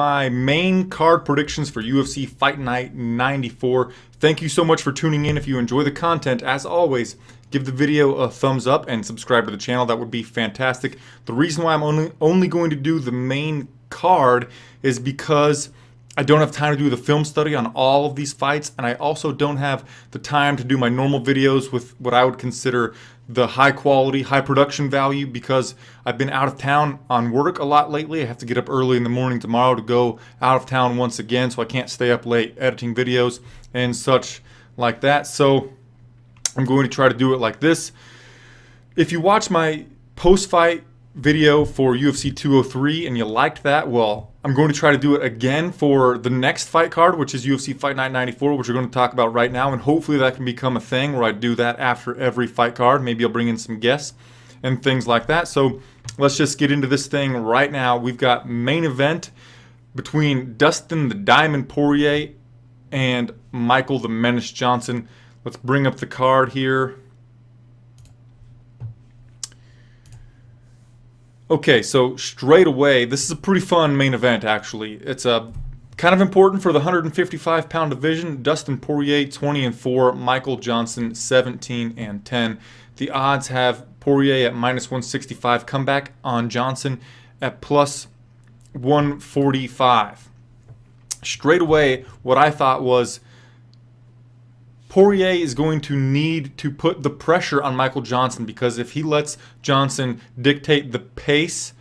My main card predictions for UFC Fight Night 94. Thank you so much for tuning in. If you enjoy the content, as always, give the video a thumbs up and subscribe to the channel. That would be fantastic. The reason why I'm only going to do the main card is because I don't have time to do the film study on all of these fights, and I also don't have the time to do my normal videos with what I would consider the high quality, high production value, because I've been out of town on work a lot lately. I have to get up early in the morning tomorrow to go out of town once again, so I can't stay up late editing videos and such like that. So I'm going to try to do it like this. If you watch my post-fight video for UFC 203 and you liked that, well, I'm going to try to do it again for the next fight card, which is UFC Fight Night 94, which we're going to talk about right now, and hopefully that can become a thing where I do that after every fight card. Maybe I'll bring in some guests and things like that. So let's just get into this thing right now. We've got main event between Dustin the Diamond Poirier and Michael the Menace Johnson. Let's bring up the card here. Okay, so straight away, this is a pretty fun main event, actually. It's kind of important for the 155-pound division. Dustin Poirier, 20-4. Michael Johnson, 17-10. The odds have Poirier at -165. Comeback on Johnson at +145. Straight away, what I thought was Poirier is going to need to put the pressure on Michael Johnson, because if he lets Johnson dictate the pace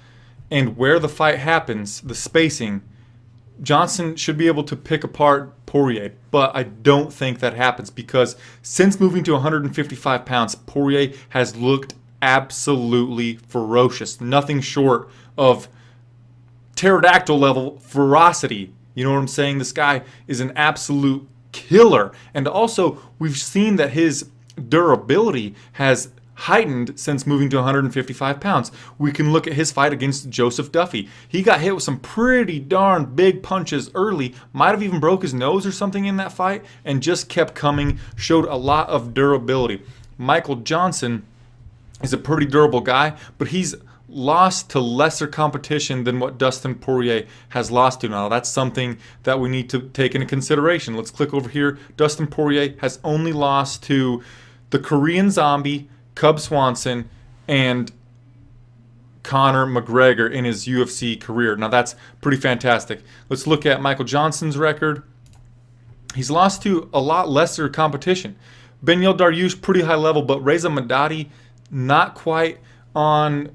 and where the fight happens, the spacing, Johnson should be able to pick apart Poirier. But I don't think that happens, because since moving to 155 pounds, Poirier has looked absolutely ferocious. Nothing short of pterodactyl level ferocity. You know what I'm saying? This guy is an absolute killer. And also, we've seen that his durability has heightened since moving to 155 pounds. We can look at his fight against Joseph Duffy. He got hit with some pretty darn big punches early, might have even broke his nose or something in that fight, and just kept coming, showed a lot of durability. Michael Johnson is a pretty durable guy, but he's lost to lesser competition than what Dustin Poirier has lost to. Now, that's something that we need to take into consideration. Let's click over here. Dustin Poirier has only lost to the Korean Zombie, Cub Swanson, and Conor McGregor in his UFC career. Now, that's pretty fantastic. Let's look at Michael Johnson's record. He's lost to a lot lesser competition. Beneil Dariush, pretty high level, but Reza Madadi, not quite on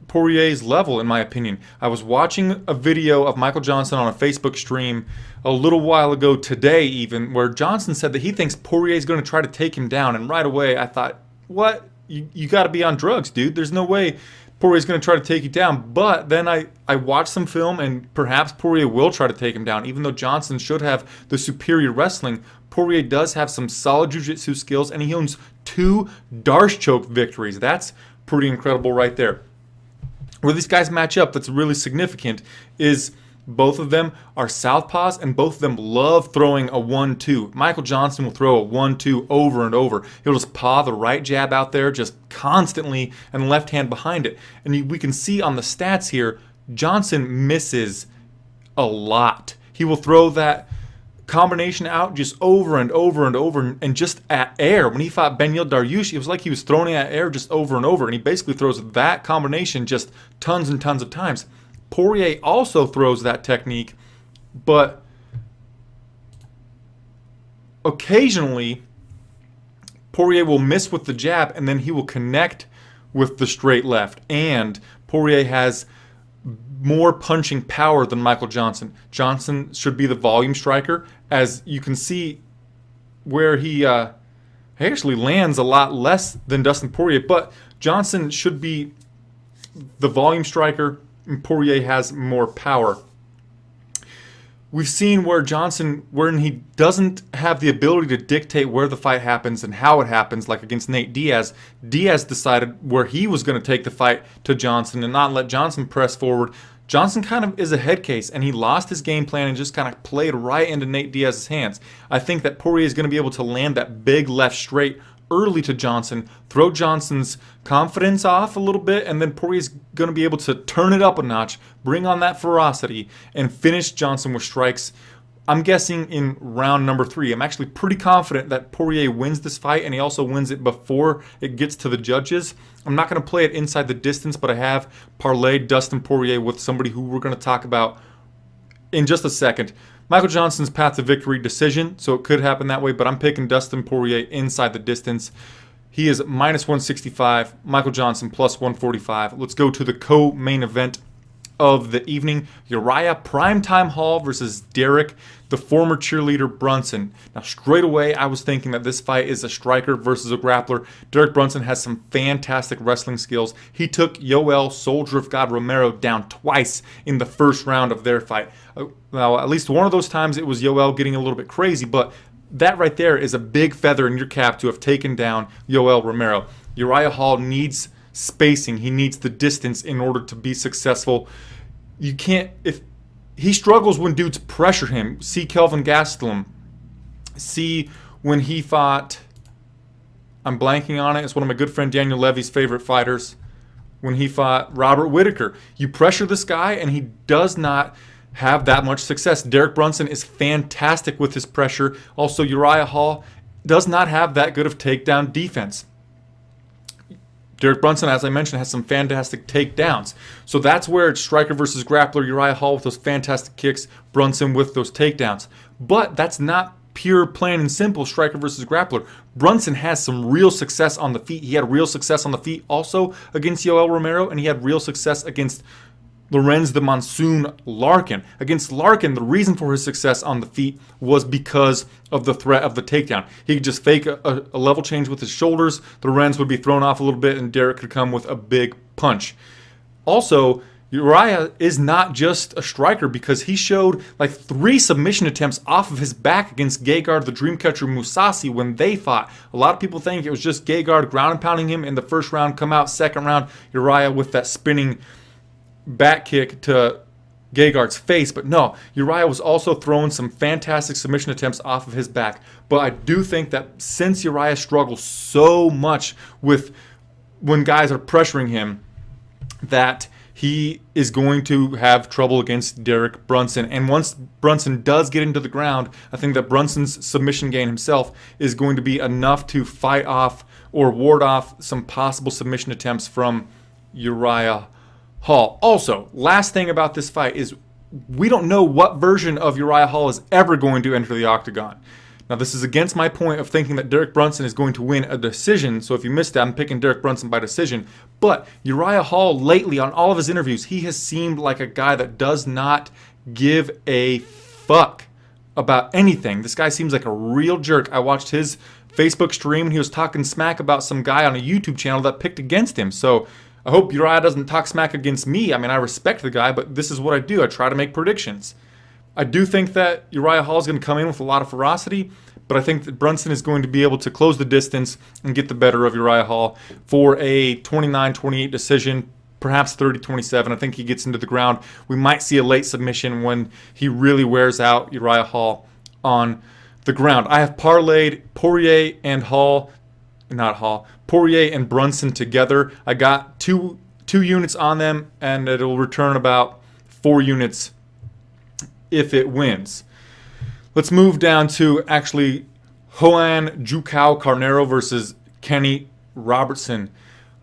Poirier's level, in my opinion. I was watching a video of Michael Johnson on a Facebook stream a little while ago today even, where Johnson said that he thinks Poirier is going to try to take him down, and right away I thought, what? You got to be on drugs, dude. There's no way Poirier's going to try to take you down. But then I watched some film, and perhaps Poirier will try to take him down. Even though Johnson should have the superior wrestling, Poirier does have some solid jiu-jitsu skills, and he owns 2 Darce choke victories. That's pretty incredible right there. Where these guys match up that's really significant is both of them are southpaws, and both of them love throwing a 1-2. Michael Johnson will throw a 1-2 over and over. He'll just paw the right jab out there just constantly and left hand behind it. And we can see on the stats here, Johnson misses a lot. He will throw that combination out just over and over and over, and just at air. When he fought Beneil Dariush, it was like he was throwing it at air just over and over, and he basically throws that combination just tons and tons of times. Poirier also throws that technique, but occasionally Poirier will miss with the jab, and then he will connect with the straight left. And Poirier has more punching power than Michael Johnson. Johnson should be the volume striker, as you can see where he actually lands a lot less than Dustin Poirier, but Johnson should be the volume striker, and Poirier has more power. We've seen where Johnson, when he doesn't have the ability to dictate where the fight happens and how it happens, like against Nate Diaz, Diaz decided where he was going to take the fight to Johnson and not let Johnson press forward. Johnson kind of is a head case, and he lost his game plan and just kind of played right into Nate Diaz's hands. I think that Poirier is going to be able to land that big left straight early to Johnson, throw Johnson's confidence off a little bit, and then Poirier's going to be able to turn it up a notch, bring on that ferocity, and finish Johnson with strikes. I'm guessing in round number 3. I'm actually pretty confident that Poirier wins this fight, and he also wins it before it gets to the judges. I'm not going to play it inside the distance, but I have parlayed Dustin Poirier with somebody who we're going to talk about in just a second. Michael Johnson's path to victory, decision, so it could happen that way, but I'm picking Dustin Poirier inside the distance. He is minus 165, Michael Johnson plus 145. Let's go to the co-main event of the evening. Uriah Primetime Hall versus Derek, the former cheerleader Brunson. Now, straight away, I was thinking that this fight is a striker versus a grappler. Derek Brunson has some fantastic wrestling skills. He took Yoel, Soldier of God Romero, down twice in the first round of their fight. Now, at least one of those times it was Yoel getting a little bit crazy, but that right there is a big feather in your cap to have taken down Yoel Romero. Uriah Hall needs spacing. He needs the distance in order to be successful. You can't, if he struggles when dudes pressure him. See Kelvin Gastelum. See when he fought, I'm blanking on it, it's one of my good friend Daniel Levy's favorite fighters, when he fought Robert Whitaker. You pressure this guy and he does not have that much success. Derek Brunson is fantastic with his pressure. Also, Uriah Hall does not have that good of takedown defense. Derek Brunson, as I mentioned, has some fantastic takedowns. So that's where it's striker versus grappler. Uriah Hall with those fantastic kicks, Brunson with those takedowns. But that's not pure, plain and simple striker versus grappler. Brunson has some real success on the feet. He had real success on the feet also against Yoel Romero, and he had real success against Lorenz the Monsoon Larkin. Against Larkin, the reason for his success on the feet was because of the threat of the takedown. He could just fake a level change with his shoulders. The Lorenz would be thrown off a little bit, and Derek could come with a big punch. Also, Uriah is not just a striker because he showed like 3 submission attempts off of his back against Gegard the Dreamcatcher Mousasi when they fought. A lot of people think it was just Gegard ground and pounding him in the first round, come out second round, Uriah with that spinning back kick to Gegard's face, but no, Uriah was also throwing some fantastic submission attempts off of his back. But I do think that since Uriah struggles so much with when guys are pressuring him, that he is going to have trouble against Derek Brunson. And once Brunson does get into the ground, I think that Brunson's submission game himself is going to be enough to fight off or ward off some possible submission attempts from Uriah Hall. Also, last thing about this fight is we don't know what version of Uriah Hall is ever going to enter the octagon. Now, this is against my point of thinking that Derek Brunson is going to win a decision, so if you missed that, I'm picking Derek Brunson by decision. But Uriah Hall, lately, on all of his interviews, he has seemed like a guy that does not give a fuck about anything. This guy seems like a real jerk. I watched his Facebook stream, and he was talking smack about some guy on a YouTube channel that picked against him. So I hope Uriah doesn't talk smack against me. I mean, I respect the guy, but this is what I do. I try to make predictions. I do think that Uriah Hall is going to come in with a lot of ferocity, but I think that Brunson is going to be able to close the distance and get the better of Uriah Hall for a 29-28 decision, perhaps 30-27. I think he gets into the ground. We might see a late submission when he really wears out Uriah Hall on the ground. I have parlayed Poirier and Poirier and Brunson together. I got two units on them, and it'll return about 4 units if it wins. Let's move down to actually Juan Jucao Carneiro versus Kenny Robertson.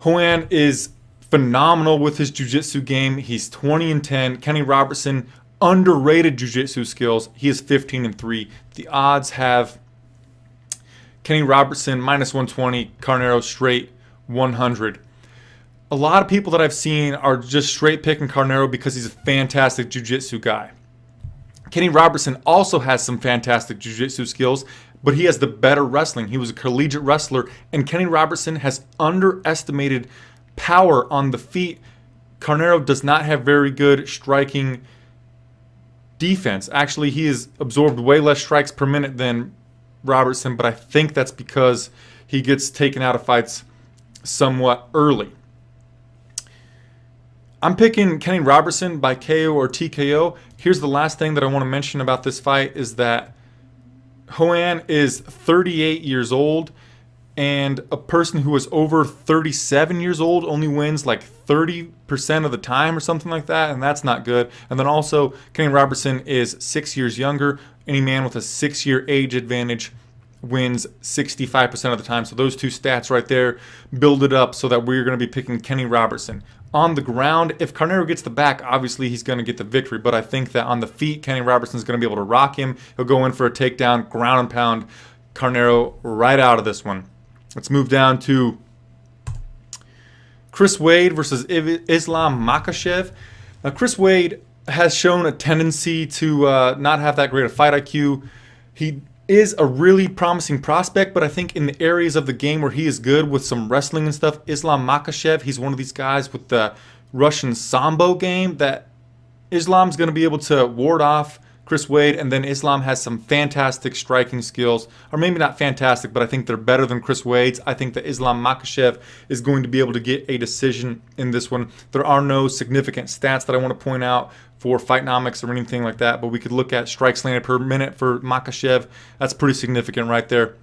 Juan is phenomenal with his jiu-jitsu game. He's 20-10. Kenny Robertson, underrated jiu-jitsu skills. He is 15-3. The odds have Kenny Robertson minus 120, Carneiro straight 100. A lot of people that I've seen are just straight picking Carneiro because he's a fantastic jiu-jitsu guy. Kenny Robertson also has some fantastic jiu-jitsu skills, but he has the better wrestling. He was a collegiate wrestler, and Kenny Robertson has underestimated power on the feet. Carneiro does not have very good striking defense. Actually, he has absorbed way less strikes per minute than Robertson, but I think that's because he gets taken out of fights somewhat early. I'm picking Kenny Robertson by KO or TKO. Here's the last thing that I want to mention about this fight is that Juan is 38 years old. and a person who is over 37 years old only wins like 30% of the time or something like that, and that's not good. And then also, Kenny Robertson is 6 years younger. Any man with a 6-year age advantage wins 65% of the time. So those two stats right there build it up so that we're going to be picking Kenny Robertson. On the ground, if Carneiro gets the back, obviously he's going to get the victory. But I think that on the feet, Kenny Robertson's going to be able to rock him. He'll go in for a takedown, ground and pound Carneiro right out of this one. Let's move down to Chris Wade versus Islam Makhachev. Now, Chris Wade has shown a tendency to not have that great a fight IQ. He is a really promising prospect, but I think in the areas of the game where he is good with some wrestling and stuff, Islam Makhachev, he's one of these guys with the Russian Sambo game that Islam's going to be able to ward off Chris Wade, and then Islam has some fantastic striking skills, or maybe not fantastic, but I think they're better than Chris Wade's. I think that Islam Makhachev is going to be able to get a decision in this one. There are no significant stats that I want to point out for Fightnomics or anything like that, but we could look at strikes landed per minute for Makhachev. That's pretty significant right there.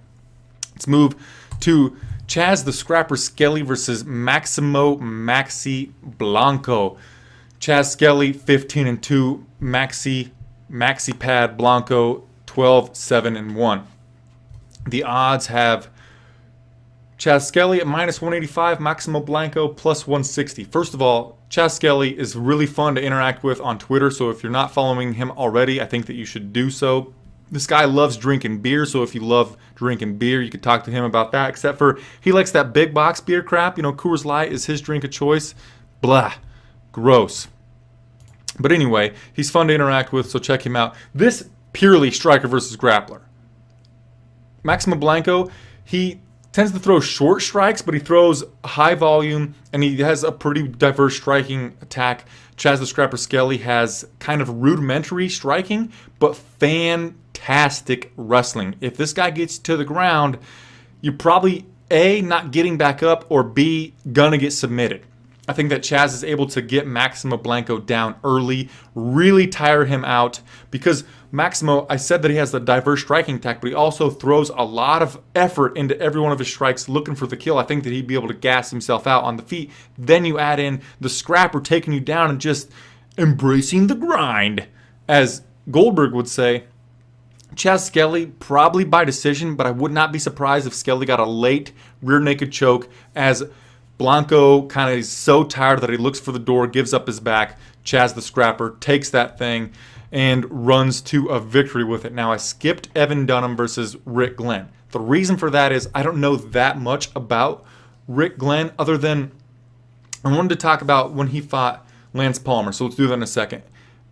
Let's move to Chaz the Scrapper Skelly versus Maximo Maxi Blanco. Chaz Skelly 15-2, Maxi Pad Blanco 12-7-1. The odds have Chaz Skelly at -185, Maximo Blanco +160. First of all, Chaz Skelly is really fun to interact with on Twitter, so if you're not following him already, I think that you should do so. This guy loves drinking beer, so if you love drinking beer, you could talk to him about that, except for he likes that big box beer crap. You know, Coors Light is his drink of choice. Blah. Gross. But anyway, he's fun to interact with, so check him out. This purely striker versus grappler. Maximo Blanco, he tends to throw short strikes, but he throws high volume, and he has a pretty diverse striking attack. Chaz the Scrapper Skelly has kind of rudimentary striking, but fantastic wrestling. If this guy gets to the ground, you're probably A, not getting back up, or B, gonna get submitted. I think that Chaz is able to get Maximo Blanco down early, really tire him out, because Maximo, I said that he has a diverse striking attack, but he also throws a lot of effort into every one of his strikes looking for the kill. I think that he'd be able to gas himself out on the feet. Then you add in the scrapper taking you down and just embracing the grind, as Goldberg would say. Chaz Skelly, probably by decision, but I would not be surprised if Skelly got a late rear naked choke, as Blanco kind of is so tired that he looks for the door, gives up his back. Chaz the Scrapper takes that thing and runs to a victory with it. Now, I skipped Evan Dunham versus Rick Glenn. The reason for that is I don't know that much about Rick Glenn, other than I wanted to talk about when he fought Lance Palmer. So let's do that in a second.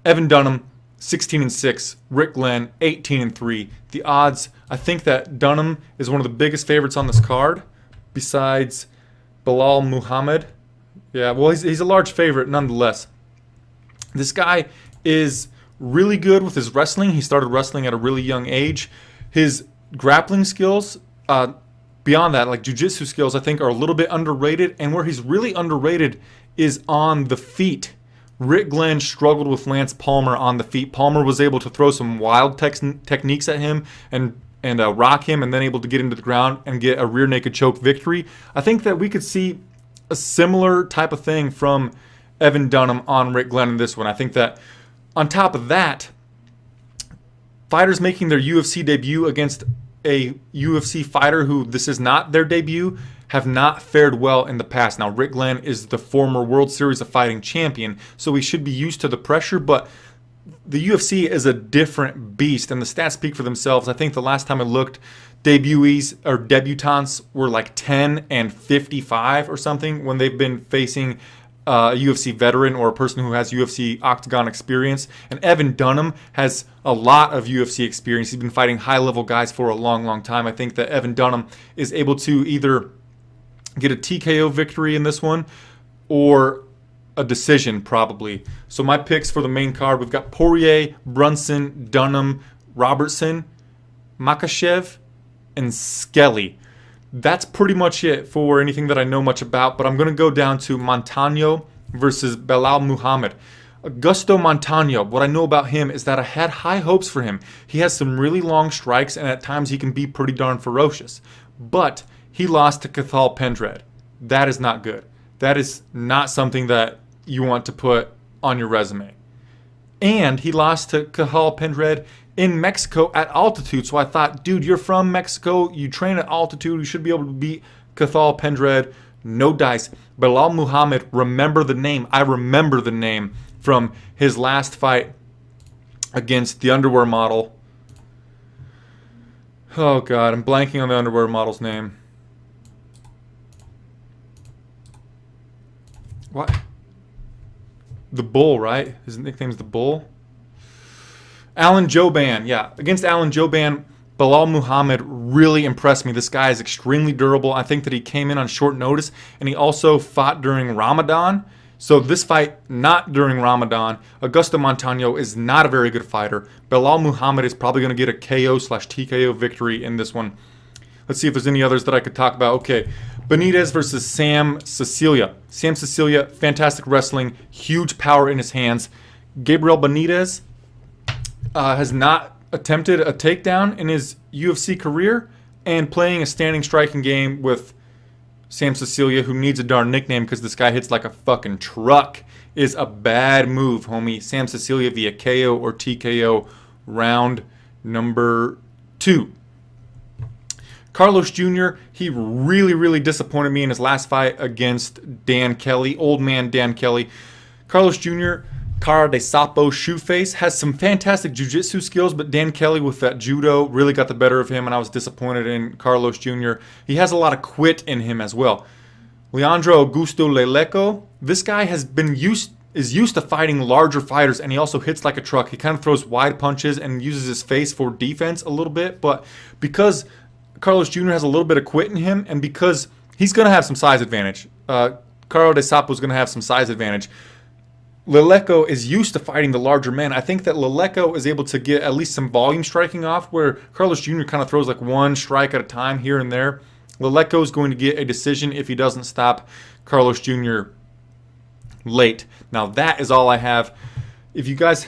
Evan Dunham, 16-6. Rick Glenn, 18-3. The odds, I think that Dunham is one of the biggest favorites on this card, besides Bilal Muhammad. Yeah, well, he's a large favorite nonetheless. This guy is really good with his wrestling. He started wrestling at a really young age. His grappling skills, beyond that, like jiu-jitsu skills, I think are a little bit underrated. And where he's really underrated is on the feet. Rick Glenn struggled with Lance Palmer on the feet. Palmer was able to throw some wild techniques at him and rock him, and then able to get into the ground and get a rear naked choke victory. I think that we could see a similar type of thing from Evan Dunham on Rick Glenn in this one. I think that on top of that, fighters making their UFC debut against a UFC fighter who this is not their debut have not fared well in the past. Now, Rick Glenn is the former World Series of Fighting champion, so he should be used to the pressure, but the UFC is a different beast, and the stats speak for themselves. I think the last time I looked, debutees or debutants were like 10 and 55 or something when they've been facing a UFC veteran or a person who has UFC octagon experience. And Evan Dunham has a lot of UFC experience. He's been fighting high-level guys for a long, long time. I think that Evan Dunham is able to either get a TKO victory in this one or a decision, probably. So my picks for the main card, we've got Poirier, Brunson, Dunham, Robertson, Makhachev, and Skelly. That's pretty much it for anything that I know much about, but I'm going to go down to Montano versus Bilal Muhammad. Augusto Montano, what I know about him is that I had high hopes for him. He has some really long strikes, and at times he can be pretty darn ferocious. But he lost to Cathal Pendred. That is not good. That is not something that you want to put on your resume. And he lost to Cathal Pendred in Mexico at altitude. So I thought, dude, you're from Mexico. You train at altitude. You should be able to beat Cathal Pendred. No dice. Belal Muhammad, remember the name. I remember the name from his last fight against the underwear model. Oh, God. I'm blanking on the underwear model's name. What? The Bull, right? His nickname's the Bull. Alan Jouban, yeah. Against Alan Jouban, Belal Muhammad really impressed me. This guy is extremely durable. I think that he came in on short notice, and he also fought during Ramadan. So this fight, not during Ramadan. Augusto Montano is not a very good fighter. Belal Muhammad is probably going to get a KO/TKO victory in this one. Let's see if there's any others that I could talk about. Okay, Benitez versus Sam Cecilia. Sam Cecilia, fantastic wrestling, huge power in his hands. Gabriel Benitez has not attempted a takedown in his UFC career, and playing a standing striking game with Sam Cecilia, who needs a darn nickname because this guy hits like a fucking truck, is a bad move, homie. Sam Cecilia via KO or TKO round number 2. Carlos Jr., he really disappointed me in his last fight against Dan Kelly, old man Dan Kelly. Carlos Jr., Cara de Sapo shoe face, has some fantastic jiu-jitsu skills, but Dan Kelly with that judo really got the better of him, and I was disappointed in Carlos Jr. He has a lot of quit in him as well. Leandro Augusto Leko, this guy is used to fighting larger fighters, and he also hits like a truck. He kind of throws wide punches and uses his face for defense a little bit, but because Carlos Jr. has a little bit of quit in him, and because he's going to have some size advantage. Cara de Sapo is going to have some size advantage. Leko is used to fighting the larger men. I think that Leko is able to get at least some volume striking off, where Carlos Jr. kind of throws like one strike at a time here and there. Leko is going to get a decision if he doesn't stop Carlos Jr. late. Now that is all I have. If you guys...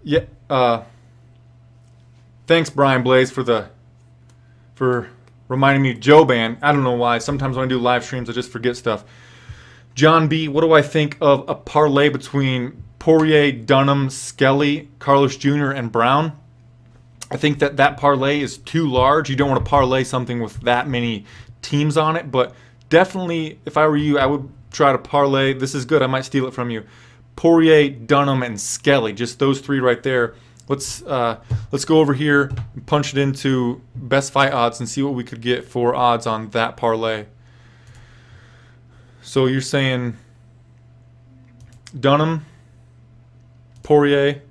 Yeah, thanks, Brian Blaze, for reminding me of Jouban. I don't know why. Sometimes when I do live streams, I just forget stuff. John B., what do I think of a parlay between Poirier, Dunn, Skelly, Carlos Jr., and Brown? I think that parlay is too large. You don't want to parlay something with that many teams on it, but definitely, if I were you, I would try to parlay. This is good. I might steal it from you. Poirier, Dunn, and Skelly. Just those 3 right there. Let's go over here and punch it into best fight odds and see what we could get for odds on that parlay. So you're saying Dunn, Poirier,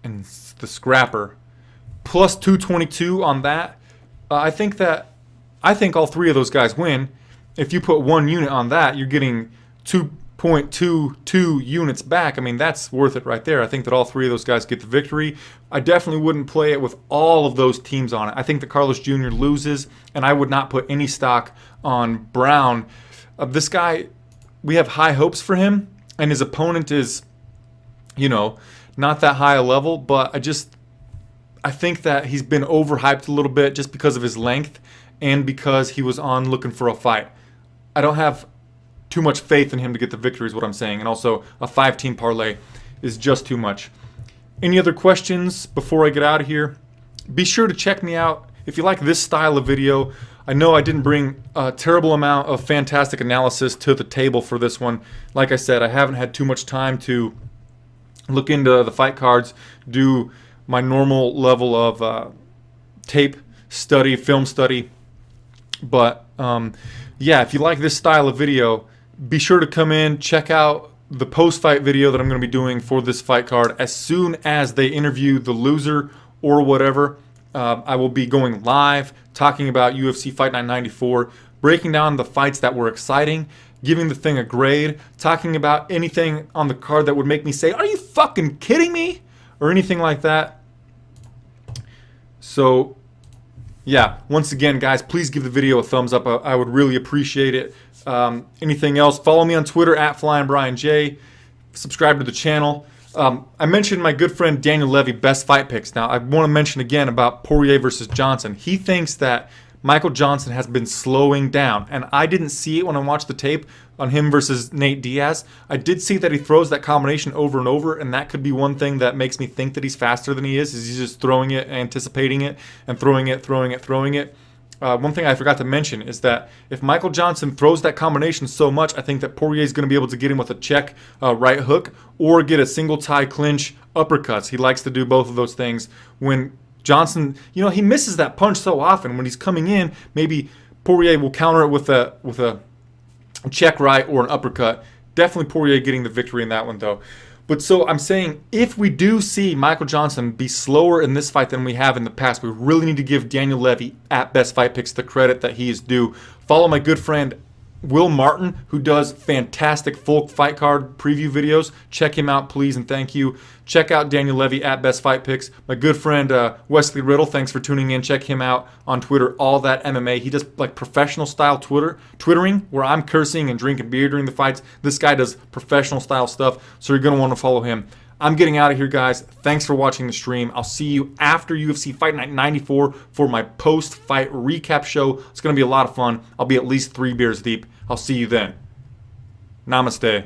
and the scrapper plus 222 on that. I think all 3 of those guys win. If you put 1 unit on that, you're getting 2.22 units back. I mean, that's worth it right there. I think that all 3 of those guys get the victory. I definitely wouldn't play it with all of those teams on it. I think that Carlos Jr. loses, and I would not put any stock on Brown. This guy, we have high hopes for him, and his opponent is, not that high a level, but I think that he's been overhyped a little bit just because of his length and because he was on looking for a fight. I don't have too much faith in him to get the victory is what I'm saying. And also a 5-team parlay is just too much. Any other questions before I get out of here? Be sure to check me out. If you like this style of video, I know I didn't bring a terrible amount of fantastic analysis to the table for this one. Like I said, I haven't had too much time to look into the fight cards, do my normal level of tape study, film study. But yeah, if you like this style of video, be sure to come in, check out the post-fight video that I'm going to be doing for this fight card. As soon as they interview the loser or whatever, I will be going live, talking about UFC Fight Night 94, breaking down the fights that were exciting, giving the thing a grade, talking about anything on the card that would make me say, "Are you fucking kidding me?" or anything like that. So, yeah, once again, guys, please give the video a thumbs up. I would really appreciate it. Anything else, follow me on Twitter at FlyingBrianJ. Subscribe to the channel. I mentioned my good friend Daniel Levy, best fight picks. Now, I want to mention again about Poirier versus Johnson. He thinks that Michael Johnson has been slowing down, and I didn't see it when I watched the tape on him versus Nate Diaz. I did see that he throws that combination over and over, and that could be one thing that makes me think that he's faster than he is he's just throwing it, anticipating it, and throwing it. One thing I forgot to mention is that if Michael Johnson throws that combination so much, I think that Poirier is going to be able to get him with a check right hook or get a single tie clinch uppercuts. He likes to do both of those things. When Johnson, he misses that punch so often. When he's coming in, maybe Poirier will counter it with a check right or an uppercut. Definitely Poirier getting the victory in that one, though. But so I'm saying, if we do see Michael Johnson be slower in this fight than we have in the past, we really need to give Daniel Levy at Best Fight Picks the credit that he is due. Follow my good friend Will Martin, who does fantastic full fight card preview videos. Check him out, please, and thank you. Check out Daniel Levy at Best Fight Picks. My good friend Wesley Riddle, thanks for tuning in. Check him out on Twitter, All That MMA. He does like professional style twittering, where I'm cursing and drinking beer during the fights. This guy does professional style stuff, so you're going to want to follow him. I'm getting out of here, guys. Thanks for watching the stream. I'll see you after UFC Fight Night 94 for my post-fight recap show. It's going to be a lot of fun. I'll be at least 3 beers deep. I'll see you then. Namaste.